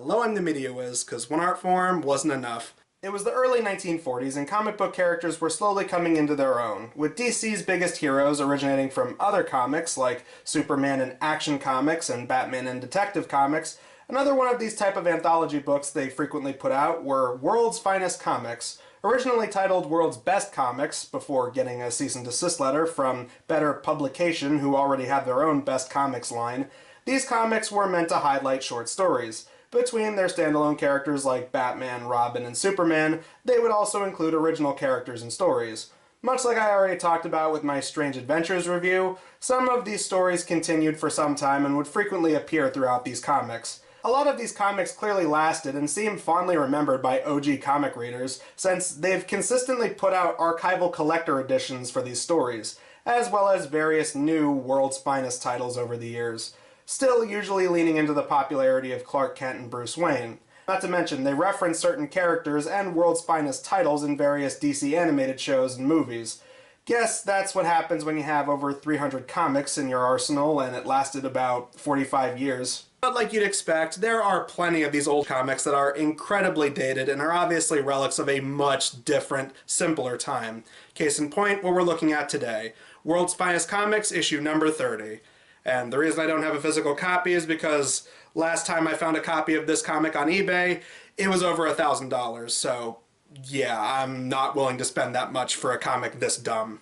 Hello, I'm the Media Wiz, because one art form wasn't enough. It was the early 1940s, and comic book characters were slowly coming into their own, with DC's biggest heroes originating from other comics like Superman in Action Comics and Batman in Detective Comics. Another one of these type of anthology books they frequently put out were World's Finest Comics, originally titled World's Best Comics before getting a cease and desist letter from Better Publication, who already had their own Best Comics line. These comics were meant to highlight short stories. Between their standalone characters like Batman, Robin, and Superman, they would also include original characters and stories. Much like I already talked about with my Strange Adventures review, some of these stories continued for some time and would frequently appear throughout these comics. A lot of these comics clearly lasted and seem fondly remembered by OG comic readers, since they've consistently put out archival collector editions for these stories, as well as various new World's Finest titles over the years, still usually leaning into the popularity of Clark Kent and Bruce Wayne. Not to mention, they reference certain characters and World's Finest titles in various DC animated shows and movies. Guess that's what happens when you have over 300 comics in your arsenal and it lasted about 45 years. But like you'd expect, there are plenty of these old comics that are incredibly dated and are obviously relics of a much different, simpler time. Case in point, what we're looking at today. World's Finest Comics, issue number 30. And the reason I don't have a physical copy is because last time I found a copy of this comic on eBay, it was over $1,000, so yeah, I'm not willing to spend that much for a comic this dumb.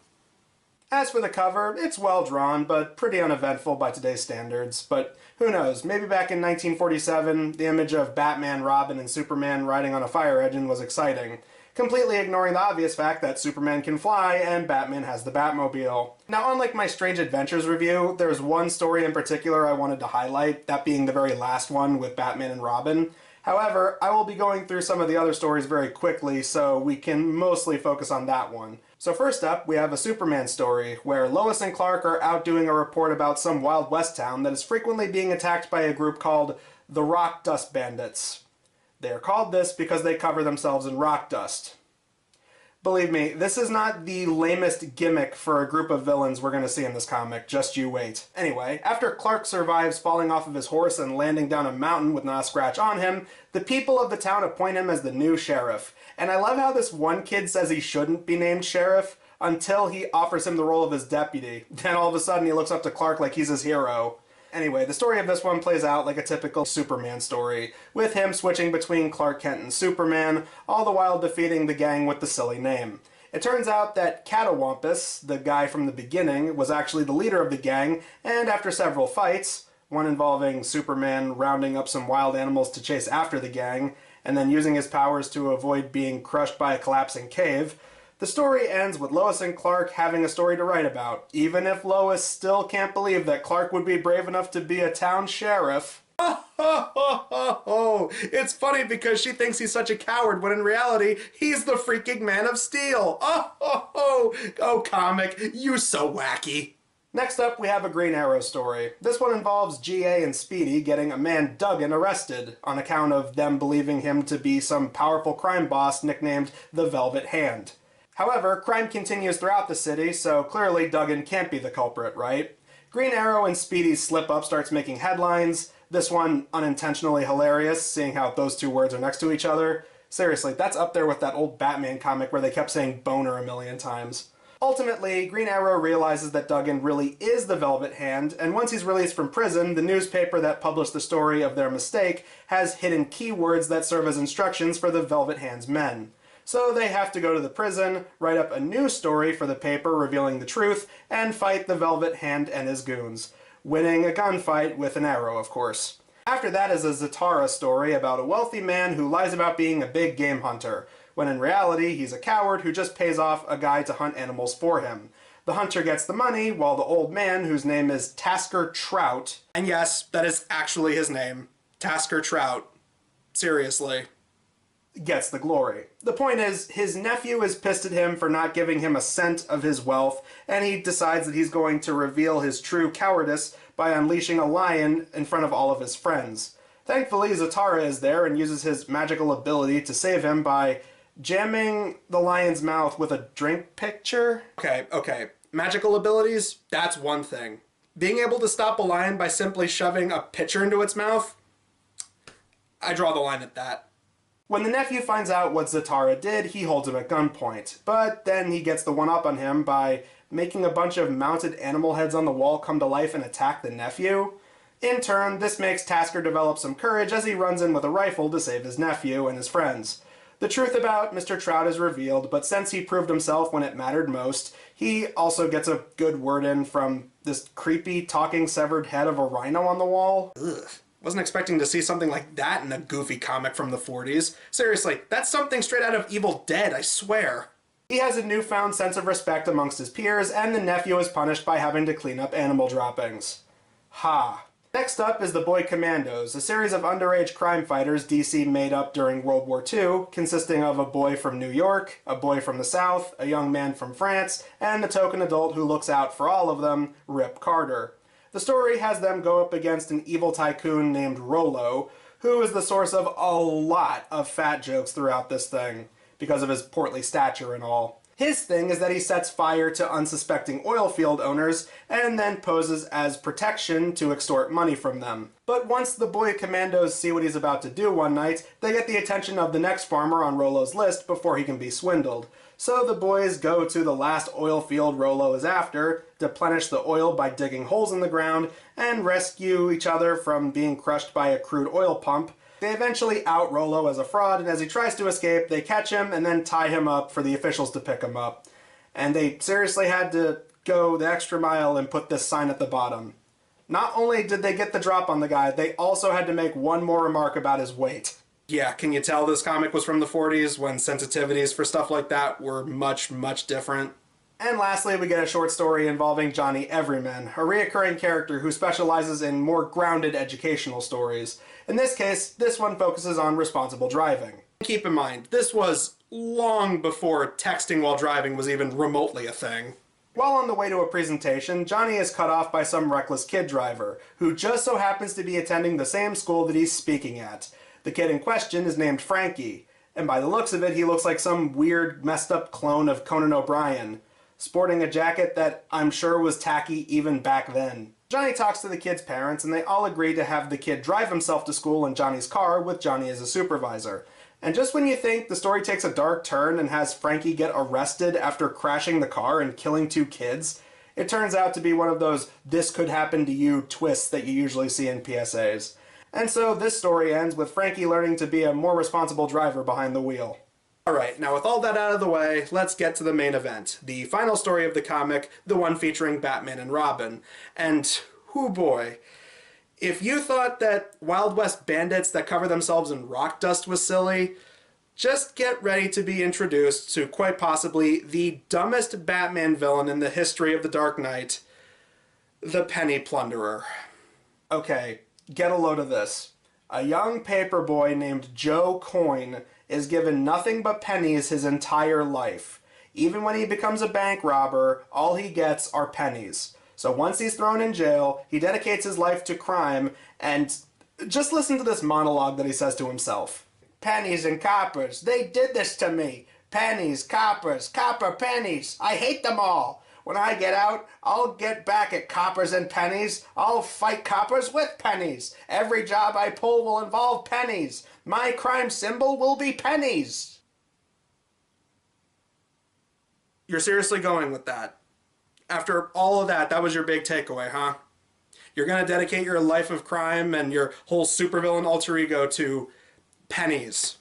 As for the cover, it's well drawn, but pretty uneventful by today's standards. But who knows, maybe back in 1947, the image of Batman, Robin, and Superman riding on a fire engine was exciting, completely ignoring the obvious fact that Superman can fly and Batman has the Batmobile. Now, unlike my Strange Adventures review, there's one story in particular I wanted to highlight, that being the very last one with Batman and Robin. However, I will be going through some of the other stories very quickly, so we can mostly focus on that one. So first up, we have a Superman story, where Lois and Clark are out doing a report about some Wild West town that is frequently being attacked by a group called the Rock Dust Bandits. They are called this because they cover themselves in rock dust. Believe me, this is not the lamest gimmick for a group of villains we're going to see in this comic, just you wait. Anyway, after Clark survives falling off of his horse and landing down a mountain with not a scratch on him, the people of the town appoint him as the new sheriff. And I love how this one kid says he shouldn't be named sheriff until he offers him the role of his deputy. Then all of a sudden he looks up to Clark like he's his hero. Anyway, the story of this one plays out like a typical Superman story, with him switching between Clark Kent and Superman, all the while defeating the gang with the silly name. It turns out that Catawampus, the guy from the beginning, was actually the leader of the gang, and after several fights, one involving Superman rounding up some wild animals to chase after the gang, and then using his powers to avoid being crushed by a collapsing cave, the story ends with Lois and Clark having a story to write about, even if Lois still can't believe that Clark would be brave enough to be a town sheriff. It's funny because she thinks he's such a coward when in reality, he's the freaking Man of Steel. Oh, comic, you so wacky. Next up, we have a Green Arrow story. This one involves GA and Speedy getting a man Duggan arrested on account of them believing him to be some powerful crime boss nicknamed the Velvet Hand. However, crime continues throughout the city, so clearly Duggan can't be the culprit, right? Green Arrow and Speedy's slip-up starts making headlines, this one unintentionally hilarious, seeing how those two words are next to each other. Seriously, that's up there with that old Batman comic where they kept saying boner a million times. Ultimately, Green Arrow realizes that Duggan really is the Velvet Hand, and once he's released from prison, the newspaper that published the story of their mistake has hidden keywords that serve as instructions for the Velvet Hand's men. So they have to go to the prison, write up a new story for the paper revealing the truth, and fight the Velvet Hand and his goons, winning a gunfight with an arrow, of course. After that is a Zatara story about a wealthy man who lies about being a big game hunter, when in reality he's a coward who just pays off a guy to hunt animals for him. The hunter gets the money, while the old man, whose name is Tasker Trout, and yes, that is actually his name, Tasker Trout, seriously, gets the glory. The point is, his nephew is pissed at him for not giving him a cent of his wealth, and he decides that he's going to reveal his true cowardice by unleashing a lion in front of all of his friends. Thankfully, Zatara is there and uses his magical ability to save him by jamming the lion's mouth with a drink pitcher. Okay, magical abilities, that's one thing. Being able to stop a lion by simply shoving a pitcher into its mouth? I draw the line at that. When the nephew finds out what Zatara did, he holds him at gunpoint. But then he gets the one-up on him by making a bunch of mounted animal heads on the wall come to life and attack the nephew. In turn, this makes Tasker develop some courage as he runs in with a rifle to save his nephew and his friends. The truth about Mr. Trout is revealed, but since he proved himself when it mattered most, he also gets a good word in from this creepy, talking severed head of a rhino on the wall. Ugh. Wasn't expecting to see something like that in a goofy comic from the 40s. Seriously, that's something straight out of Evil Dead, I swear. He has a newfound sense of respect amongst his peers, and the nephew is punished by having to clean up animal droppings. Ha. Next up is the Boy Commandos, a series of underage crime fighters DC made up during World War II, consisting of a boy from New York, a boy from the South, a young man from France, and the token adult who looks out for all of them, Rip Carter. The story has them go up against an evil tycoon named Rollo, who is the source of a lot of fat jokes throughout this thing, because of his portly stature and all. His thing is that he sets fire to unsuspecting oil field owners and then poses as protection to extort money from them. But once the Boy Commandos see what he's about to do one night, they get the attention of the next farmer on Rollo's list before he can be swindled. So the boys go to the last oil field Rollo is after, deplenish the oil by digging holes in the ground, and rescue each other from being crushed by a crude oil pump. They eventually out Rollo as a fraud, and as he tries to escape, they catch him and then tie him up for the officials to pick him up. And they seriously had to go the extra mile and put this sign at the bottom. Not only did they get the drop on the guy, they also had to make one more remark about his weight. Yeah, can you tell this comic was from the 40s when sensitivities for stuff like that were much, much different? And lastly, we get a short story involving Johnny Everyman, a reoccurring character who specializes in more grounded educational stories. In this case, this one focuses on responsible driving. Keep in mind, this was long before texting while driving was even remotely a thing. While on the way to a presentation, Johnny is cut off by some reckless kid driver, who just so happens to be attending the same school that he's speaking at. The kid in question is named Frankie, and by the looks of it, he looks like some weird, messed up clone of Conan O'Brien, sporting a jacket that I'm sure was tacky even back then. Johnny talks to the kid's parents, and they all agree to have the kid drive himself to school in Johnny's car with Johnny as a supervisor. And just when you think the story takes a dark turn and has Frankie get arrested after crashing the car and killing 2 kids, it turns out to be one of those "this could happen to you" twists that you usually see in PSAs. And so this story ends with Frankie learning to be a more responsible driver behind the wheel. Alright, now with all that out of the way, let's get to the main event. The final story of the comic, the one featuring Batman and Robin. And, hoo boy, if you thought that Wild West bandits that cover themselves in rock dust was silly, just get ready to be introduced to quite possibly the dumbest Batman villain in the history of the Dark Knight, the Penny Plunderer. Okay, get a load of this. A young paperboy named Joe Coyne is given nothing but pennies his entire life. Even when he becomes a bank robber, all he gets are pennies. So once he's thrown in jail, he dedicates his life to crime, and just listen to this monologue that he says to himself. Pennies and coppers, they did this to me. Pennies, coppers, copper pennies, I hate them all. When I get out, I'll get back at coppers and pennies. I'll fight coppers with pennies. Every job I pull will involve pennies. My crime symbol will be pennies. You're seriously going with that? After all of that, that was your big takeaway, huh? You're going to dedicate your life of crime and your whole supervillain alter ego to pennies.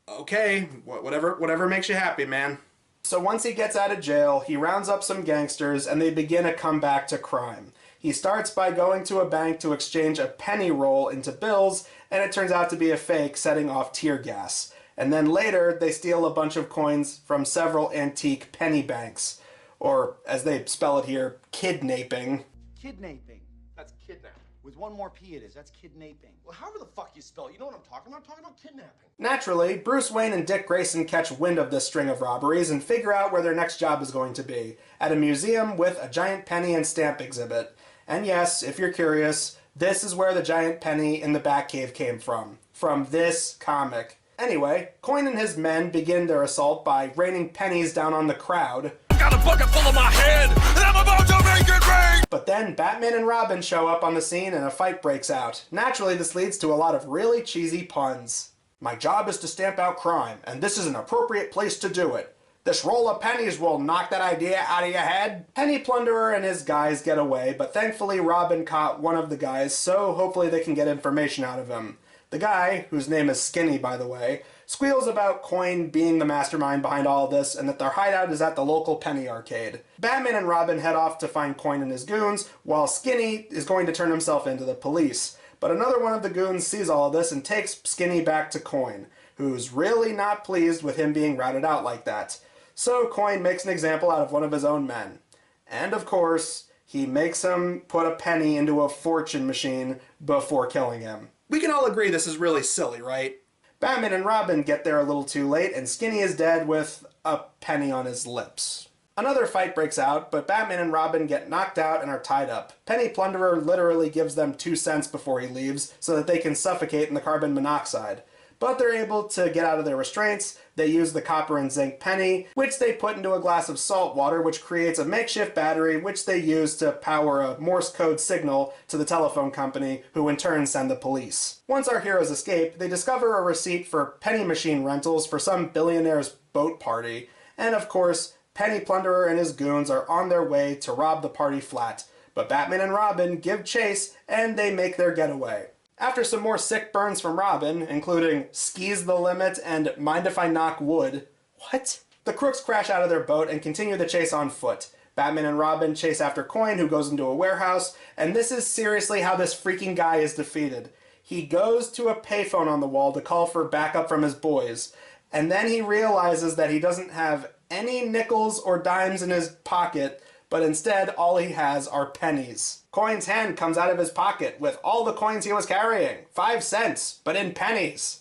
Okay, whatever makes you happy, man. So once he gets out of jail, he rounds up some gangsters and they begin a comeback to crime. He starts by going to a bank to exchange a penny roll into bills, and it turns out to be a fake, setting off tear gas. And then later, they steal a bunch of coins from several antique penny banks. Or, as they spell it here, kidnaping. Kidnaping. That's kidnapping. With one more P it is. That's kidnaping. Well, however the fuck you spell it, you know what I'm talking about? I'm talking about kidnapping. Naturally, Bruce Wayne and Dick Grayson catch wind of this string of robberies and figure out where their next job is going to be. At a museum with a giant penny and stamp exhibit. And yes, if you're curious, this is where the giant penny in the Batcave came from. From this comic. Anyway, Coyne and his men begin their assault by raining pennies down on the crowd. Got a bucket full of my head, and I'm I'm about to make it rain! But then Batman and Robin show up on the scene and a fight breaks out. Naturally, this leads to a lot of really cheesy puns. My job is to stamp out crime, and this is an appropriate place to do it. This roll of pennies will knock that idea out of your head. Penny Plunderer and his guys get away, but thankfully Robin caught one of the guys, so hopefully they can get information out of him. The guy, whose name is Skinny by the way, squeals about Coin being the mastermind behind all of this and that their hideout is at the local penny arcade. Batman and Robin head off to find Coin and his goons, while Skinny is going to turn himself into the police. But another one of the goons sees all of this and takes Skinny back to Coin, who's really not pleased with him being routed out like that. So Coin makes an example out of one of his own men. And of course, he makes him put a penny into a fortune machine before killing him. We can all agree this is really silly, right? Batman and Robin get there a little too late, and Skinny is dead with a penny on his lips. Another fight breaks out, but Batman and Robin get knocked out and are tied up. Penny Plunderer literally gives them 2 cents before he leaves, so that they can suffocate in the carbon monoxide. But they're able to get out of their restraints. They use the copper and zinc penny, which they put into a glass of salt water, which creates a makeshift battery, which they use to power a Morse code signal to the telephone company, who in turn send the police. Once our heroes escape, they discover a receipt for penny machine rentals for some billionaire's boat party. And of course, Penny Plunderer and his goons are on their way to rob the party flat. But Batman and Robin give chase, and they make their getaway. After some more sick burns from Robin, including skis the limit and mind if I knock wood. What? The crooks crash out of their boat and continue the chase on foot. Batman and Robin chase after Coin, who goes into a warehouse, and this is seriously how this freaking guy is defeated. He goes to a payphone on the wall to call for backup from his boys, and then he realizes that he doesn't have any nickels or dimes in his pocket, but instead all he has are pennies. Coin's hand comes out of his pocket with all the coins he was carrying. 5 cents, but in pennies.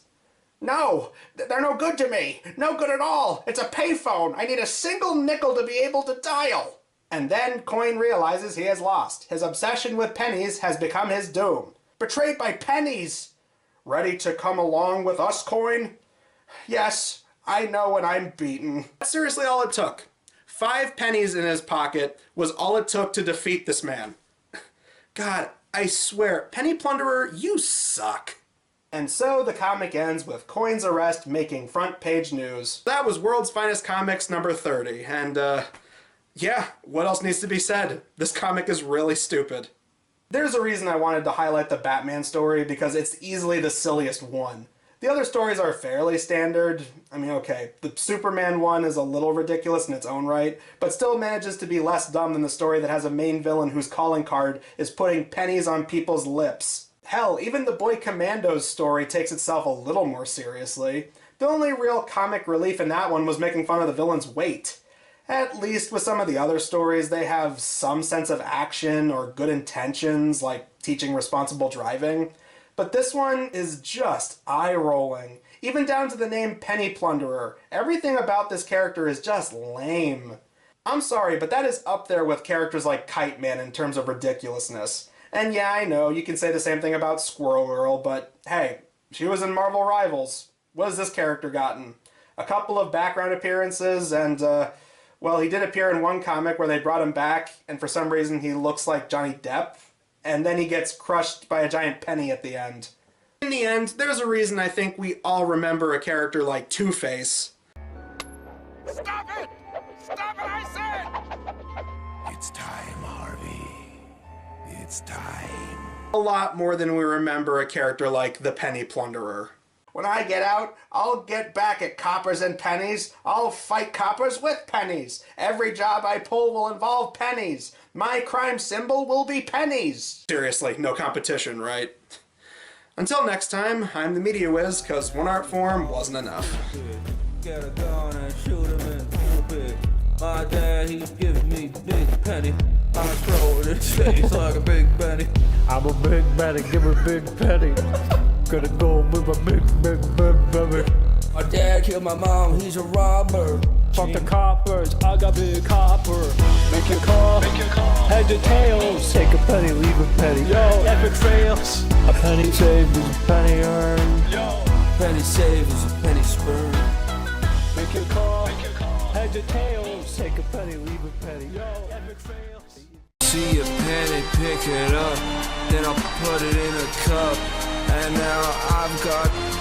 No, they're no good to me. No good at all. It's a payphone. I need a single nickel to be able to dial. And then Coin realizes he has lost. His obsession with pennies has become his doom. Betrayed by pennies. Ready to come along with us, Coin? Yes, I know when I'm beaten. That's seriously all it took. 5 pennies in his pocket was all it took to defeat this man. God, I swear, Penny Plunderer, you suck. And so the comic ends with Coin's arrest making front page news. That was World's Finest Comics number 30, and yeah, what else needs to be said? This comic is really stupid. There's a reason I wanted to highlight the Batman story, because it's easily the silliest one. The other stories are fairly standard. I mean, okay, the Superman one is a little ridiculous in its own right, but still manages to be less dumb than the story that has a main villain whose calling card is putting pennies on people's lips. Hell, even the Boy Commandos story takes itself a little more seriously. The only real comic relief in that one was making fun of the villain's weight. At least with some of the other stories, they have some sense of action or good intentions, like teaching responsible driving. But this one is just eye-rolling. Even down to the name Penny Plunderer. Everything about this character is just lame. I'm sorry, but that is up there with characters like Kite Man in terms of ridiculousness. And yeah, I know, you can say the same thing about Squirrel Girl, but hey, she was in Marvel Rivals. What has this character gotten? A couple of background appearances, and, well, he did appear in one comic where they brought him back, and for some reason he looks like Johnny Depp. And then he gets crushed by a giant penny at the end. In the end, there's a reason I think we all remember a character like Two-Face. Stop it! Stop it, I said! It's time, Harvey. It's time. A lot more than we remember a character like the Penny Plunderer. When I get out, I'll get back at coppers and pennies. I'll fight coppers with pennies. Every job I pull will involve pennies. My crime symbol will be pennies. Seriously, no competition, right? Until next time, I'm the Media Wiz, because one art form wasn't enough. Get a gun and shoot him in the my dad, he give me big penny. I throw it in his face like a big penny. I'm a big penny, give a big penny. Gonna go with a big penny. My dad killed my mom, he's a robber. Fuck the coppers, I got big copper. Make your call, head to tails. Take a penny, leave a penny. Yo, epic fails. A penny saved is a penny earned. Penny saved is a penny spurned. Make your call. Heads or tails, take a penny, leave a penny. Yo, epic fails. See a penny, pick it up, then I'll put it in a cup, and now I've got